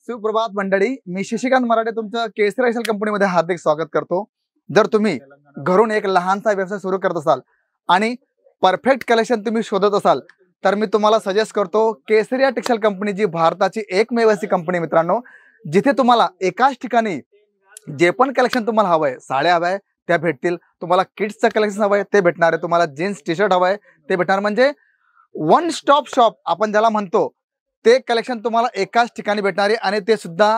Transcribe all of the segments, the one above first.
सुप्रभात मंडळी, मी शशिकांत मराठे तुमचं केसरी एक्सेल कंपनीमध्ये हार्दिक स्वागत करतो। जर तुम्ही घरून एक लहानसा व्यवसाय सुरू करत असाल आणि परफेक्ट कलेक्शन तुम्ही शोधत असाल तर मी तुम्हाला सजेस्ट करतो केसरिया टेक्सटाईल कंपनी, जी भारताची एकमेव अशी कंपनी मित्रांनो, जिथे तुम्हाला एकाच ठिकाणी जे पण कलेक्शन तुम्हाला हवंय, साड्या हव्या त्या भेटतील, तुम्हाला किड्सचं कलेक्शन हवंय ते भेटणार आहे, तुम्हाला जीन्स टी शर्ट हवंय ते भेटणार, म्हणजे वन स्टॉप शॉप आपण ज्याला म्हणतो ते कलेक्शन तुम्हाला एकाच ठिकाणी भेटणार आहे आणि ते सुद्धा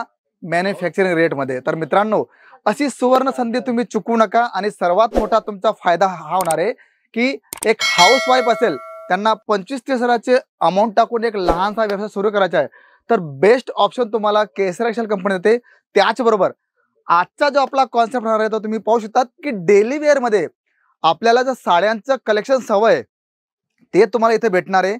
मॅन्युफॅक्चरिंग रेट मध्ये। तर मित्रांनो, अशी सुवर्ण संधी तुम्ही चुकवू नका आणि सर्वात मोठा तुमचा फायदा हा होणार आहे की एक हाऊसवाईफ असेल त्यांना 25-30 हजाराचे अमाउंट टाकून एक लहानसा व्यवसाय सुरू करायचा आहे तर बेस्ट ऑप्शन तुम्हाला केसरी एक्सेल कंपनी देते। त्याचबरोबर आजचा जो आपला कॉन्सेप्ट होणार आहे तो तुम्ही पाहू शकता की डेली वेअर मध्ये आपल्याला जर साड्यांचं कलेक्शन हवंय ते तुम्हाला इथे भेटणार आहे।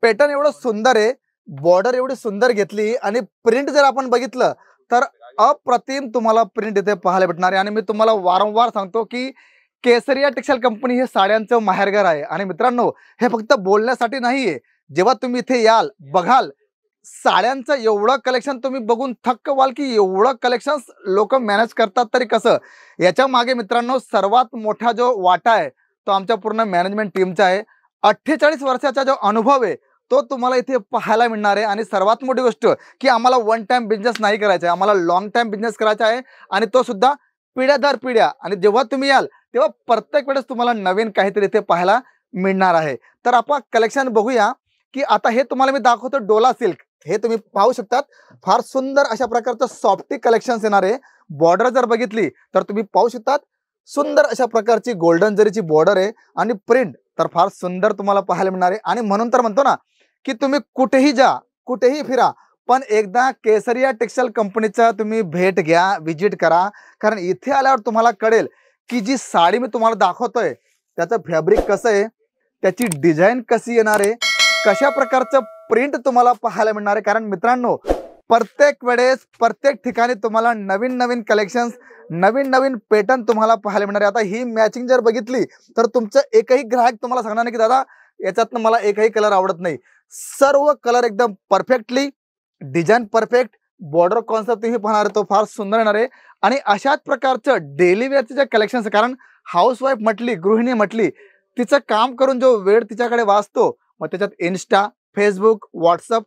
पॅटर्न एवढं सुंदर आहे, बॉर्डर एवढी सुंदर घेतली आणि प्रिंट जर आपण बघितलं तर अप्रतिम तुम्हाला प्रिंट इथे पाहायला भेटणार आहे। आणि मी तुम्हाला वारंवार सांगतो की केसरिया टेक्सटाईल कंपनी हे साड्यांचं माहेरघर आहे आणि मित्रांनो, हे फक्त बोलण्यासाठी नाहीये, जेव्हा तुम्ही इथे याल बघाल साड्यांचं एवढं कलेक्शन तुम्ही बघून थक्क व्हाल की एवढं कलेक्शन लोक मॅनेज करतात तरी कसं। याच्या मागे मित्रांनो सर्वात मोठा जो वाटा आहे तो आमच्या पूर्ण मॅनेजमेंट टीमचा आहे। 48 वर्षाचा जो अनुभव आहे तो तुम्हाला इथे पाहायला मिळणार आहे। आणि सर्वात मोठी गोष्ट की आम्हाला वन टाइम बिझनेस नाही करायचा आहे, आम्हाला लॉंग टाइम बिझनेस करायचा आहे आणि तो सुद्धा पिढ्या दर पिढ्या। आणि जेव्हा तुम्ही याल तेव्हा प्रत्येक वेळेस तुम्हाला नवीन काहीतरी इथे पाहायला मिळणार आहे। तर आपण कलेक्शन बघूया की आता हे तुम्हाला मी दाखवतो डोला सिल्क, हे तुम्ही पाहू शकतात फार सुंदर अशा प्रकारचं सॉफ्टी कलेक्शन येणार आहे। बॉर्डर जर बघितली तर तुम्ही पाहू शकतात सुंदर अशा प्रकारची गोल्डन जरीची बॉर्डर आहे आणि प्रिंट तर फार सुंदर तुम्हाला पाहायला मिळणार आहे। आणि म्हणून तर म्हणतो ना की तुम्ही कुठेही जा कुठेही फिरा पण एकदा केसरिया टेक्सटाईल कंपनीचा तुम्ही भेट घ्या, विजिट करा, कारण इथे आल्यावर तुम्हाला कळेल की जी साडी मी तुम्हाला दाखवतोय त्याचं फॅब्रिक कसं आहे, त्याची डिझाईन कशी येणार आहे, कशा प्रकारचं प्रिंट तुम्हाला पाहायला मिळणार आहे। कारण मित्रांनो, प्रत्येक वेळेस प्रत्येक ठिकाणी तुम्हाला नवीन नवीन कलेक्शन्स, नवीन नवीन पॅटर्न तुम्हाला पाहायला मिळणार आहे। आता ही मॅचिंग जर बघितली तर तुमचं एकही ग्राहक तुम्हाला सांगणार नाही की दादा याच्यातनं मला एकही कलर आवडत नाही, सर्व कलर एकदम perfectly, design perfect, border concept तुम्ही पाहणार तो फार सुंदर येणार आहे। आणि अशाच प्रकारचं डेली वेअरचे जे कलेक्शन्स, कारण हाऊसवाईफ म्हटली, गृहिणी म्हटली, तिचं काम करून जो वेळ तिच्याकडे वाचतो मग त्याच्यात इन्स्टा, फेसबुक, व्हॉट्सअप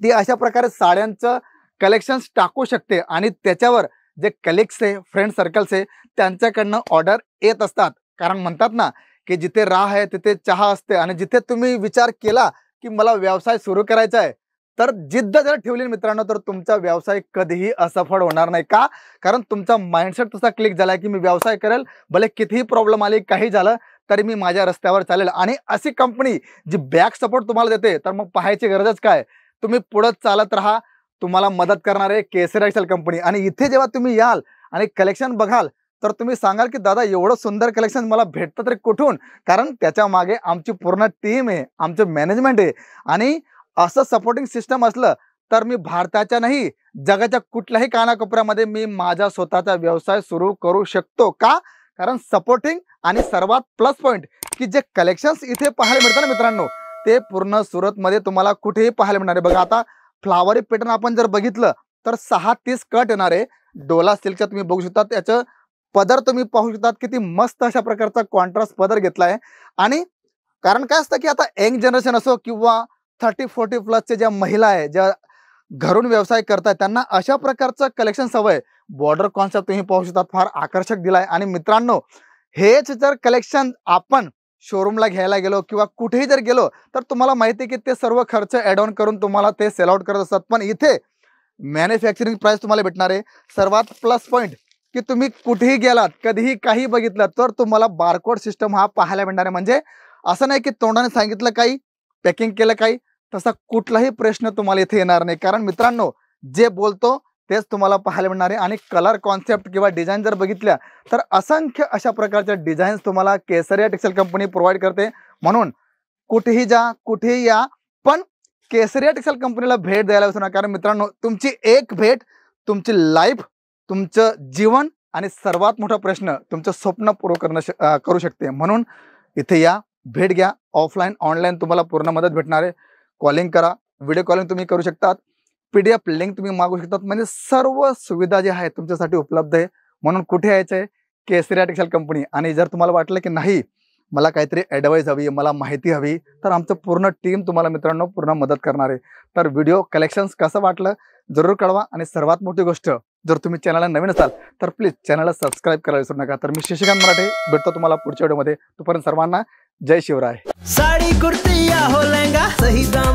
ती अशा प्रकारे साड्यांचं कलेक्शन्स टाकू शकते आणि त्याच्यावर जे कलिग्स आहे, फ्रेंड सर्कल्स आहे त्यांच्याकडनं ऑर्डर येत असतात। कारण म्हणतात ना की जिथे राह आहे तिथे चहा असते आणि जिथे तुम्ही विचार केला की मला व्यवसाय सुरू करायचा आहे तर जिद्द जर ठेवली मित्रांनो तर तुमचा व्यवसाय कधीही असफळ होणार नाही। का? कारण तुमचा माइंडसेट तसा क्लिक झाला की मी व्यवसाय करेल, भले कितीही प्रॉब्लेम आली, काही झालं तरी मी माझ्या रस्त्यावर चालेल। आणि अशी कंपनी जी बॅक सपोर्ट तुम्हाला देते तर मग पाहायची गरजच काय, तुम्ही पुढे चालत राहा, तुम्हाला मदत करणार आहे केसरी एक्सेल कंपनी। आणि इथे जेव्हा तुम्ही याल आणि कलेक्शन बघाल तर तुम्ही सांगाल की दादा एवढं सुंदर कलेक्शन मला भेटतं तरी कुठून, कारण त्याच्या मागे आमची पूर्ण टीम आहे, आमचं मॅनेजमेंट आहे। आणि असं सपोर्टिंग सिस्टम असलं तर मी भारताच्या नाही जगाच्या कुठल्याही कानाकोपऱ्यामध्ये मी माझा स्वतःचा व्यवसाय सुरू करू शकतो। का? कारण सपोर्टिंग आणि सर्वात प्लस पॉइंट की जे कलेक्शन्स इथे पाहायला मिळतात ना मित्रांनो ते पूर्ण सुरतमध्ये तुम्हाला कुठेही पाहायला मिळणार आहे। बघा आता फ्लावरी पॅटर्न आपण जर बघितलं तर 6-30 कट येणार आहे, डोला सिल्कचा तुम्ही बघू शकता, त्याचं पदर तुम्ही पाहू शकता किती मस्त अशा प्रकारचा कॉन्ट्रास्ट पदर घेतलाय। आणि कारण काय असतं की आता यंग जनरेशन असो किंवा 30-40 प्लसचे ज्या महिला आहे, ज्या घरून व्यवसाय करतायत, त्यांना अशा प्रकारचं कलेक्शन हवंय। बॉर्डर कॉन्सेप्ट तुम्ही पाहू शकता फार आकर्षक दिलाय। आणि मित्रांनो, हेच जर कलेक्शन आपण शोरूमला घ्यायला गेलो किंवा कुठेही जर गेलो तर तुम्हाला माहिती आहे की ते सर्व खर्च ऍड ऑन करून तुम्हाला ते सेल आउट करत असतात, पण इथे मॅन्युफॅक्चरिंग प्राइस तुम्हाला भेटणार आहे। सर्वात प्लस पॉइंट की तुम्ही कुठेही गेलात, कधीही काही बघितलं तर तुम्हाला बारकोड सिस्टम हा पाहायला मिळणार आहे। म्हणजे असं नाही की तोंडाने सांगितलं काही, पॅकिंग केलं काही, तसा कुठलाही प्रश्न तुम्हाला इथे येणार नाही। कारण मित्रांनो, जे बोलतो तेच तुम्हाला पाहायला मिळणार आहे। आणि कलर कॉन्सेप्ट किंवा डिझाईन जर बघितल्या तर असंख्य अशा प्रकारच्या डिझाईन्स तुम्हाला केसरिया टेक्सटाईल कंपनी प्रोव्हाइड करते। म्हणून कुठेही जा, कुठेही या, पण केसरिया टेक्सटाईल कंपनीला भेट द्यायला विसरू नका। कारण मित्रांनो, तुमची एक भेट तुमची लाईफ, तुमचं जीवन आणि सर्वात मोठा प्रश्न तुमचं स्वप्न पूर्ण करू शकते। म्हणून इथे या, भेट घ्या, ऑफलाईन ऑनलाईन तुम्हाला पूर्ण मदत भेटणार आहे। कॉलिंग करा, व्हिडिओ कॉलिंग तुम्ही करू शकतात, PDF लिंक तुम्ही मागू शकता. म्हणजे सर्व सुविधा जी आहे तुमच्यासाठी उपलब्ध आहे. म्हणून कुठे यायचं आहे? केसरिया टेक्सटाईल कंपनी. आणि जर तुम्हाला वाटलं की नाही मला काहीतरी ॲडवाईस हवी, मला माहिती हवी, तर आमचं पूर्ण टीम तुम्हाला मित्रांनो पूर्ण मदत करणार आहे. तर व्हिडिओ कलेक्शन्स कसं वाटलं जरूर कळवा. आणि सर्वात मोठी गोष्ट, जर तुम्ही चॅनलला नवीन असाल तर प्लीज चॅनलला सबस्क्राईब करायला विसरू नका. तर मी शशिकांत मराठे भेटतो तुम्हाला पुढच्या व्हिडिओमध्ये. तोपर्यंत सर्वांना जय शिवराय. साड़ी कुर्ती या हो लहंगा, सही दाम